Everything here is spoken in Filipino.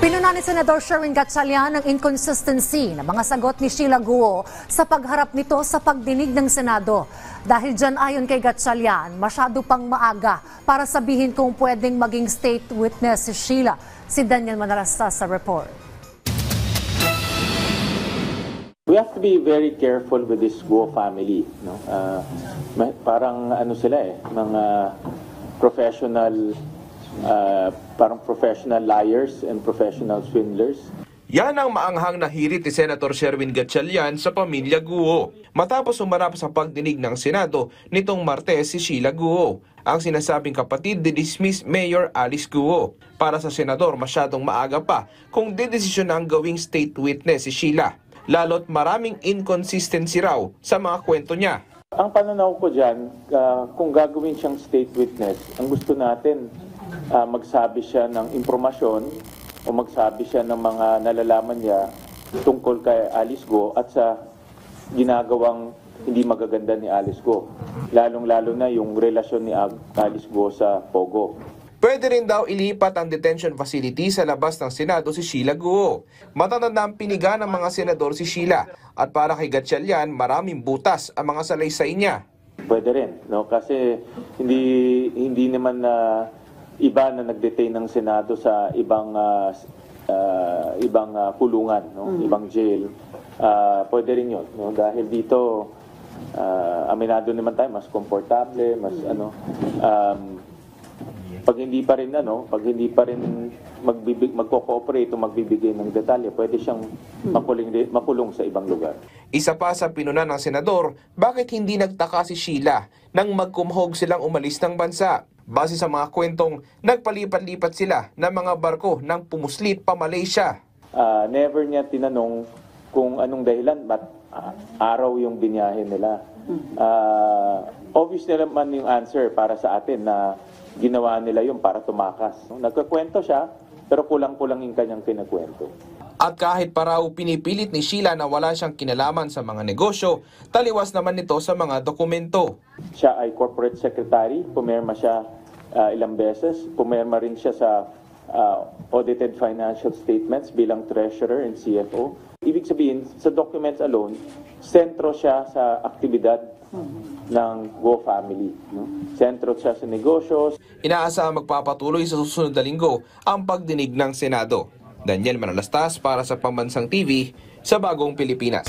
Pinuna ni Senador Sherwin Gatchalian ang inconsistency ng mga sagot ni Sheila Guo sa pagharap nito sa pagdinig ng Senado. Dahil dyan ayon kay Gatchalian, masyado pang maaga para sabihin kung pwedeng maging state witness si Sheila. Si Daniel Manalasta sa report. We have to be very careful with this Guo family. No? Parang ano sila mga professional parang professional liars and professional swindlers. Yan ang maanghang na hirit ni Senator Sherwin Gatchalian sa pamilya Guo. Matapos umarap sa pagdinig ng Senado nitong Martes si Sheila Guo, ang sinasabing kapatid ni dismiss Mayor Alice Guo. Para sa Senador, masyadong maaga pa kung didesisyon ang gawing state witness si Sheila. Lalo't maraming inconsistency raw sa mga kwento niya. Ang pananaw ko dyan, kung gagawin siyang state witness, ang gusto natin, magsabi siya ng impormasyon o magsabi siya ng mga nalalaman niya tungkol kay Alice Guo at sa ginagawang hindi magaganda ni Alice Guo. Lalong-lalo na yung relasyon ni Alice Guo sa Pogo. Pwede rin daw ilipat ang detention facility sa labas ng Senado si Sheila Guo. Matatanda ang piniga ng mga senador si Sheila at para kay Gatchalian, maraming butas ang mga salaysay niya. Pwede rin, no? Kasi hindi naman iba na nag-detain ng Senado sa ibang kulungan, no? Ibang jail. Pwede rin yun, no? Dahil dito aminado naman tayo, mas komportable, mas pag hindi pa rin magko-cooperate o magbibigay ng detalye, pwede siyang makulong sa ibang lugar. Isa pa sa pinuna ng senador, bakit hindi nagtaka si Sheila nang magkumhog silang umalis ng bansa? Base sa mga kwentong nagpalipat-lipat sila ng mga barko nang pumuslit pa Malaysia. Never niya tinanong kung anong dahilan, ba't araw yung binyahe nila. Obvious naman yung answer para sa atin na ginawa nila yun para tumakas. Nagkakwento siya, pero kulang-kulang yung kanyang kinakwento. At kahit pa raw pinipilit ni Sheila na wala siyang kinalaman sa mga negosyo, taliwas naman nito sa mga dokumento. Siya ay corporate secretary, pumirma siya ilang beses, pumirma rin siya sa audited financial statements bilang treasurer and CFO. Ibig sabihin, sa documents alone, sentro siya sa aktibidad ng Guo family. No? Sentro siya sa negosyo. Inaasahang magpapatuloy sa susunod na linggo ang pagdinig ng Senado. Daniel Manalastas para sa Pambansang TV sa Bagong Pilipinas.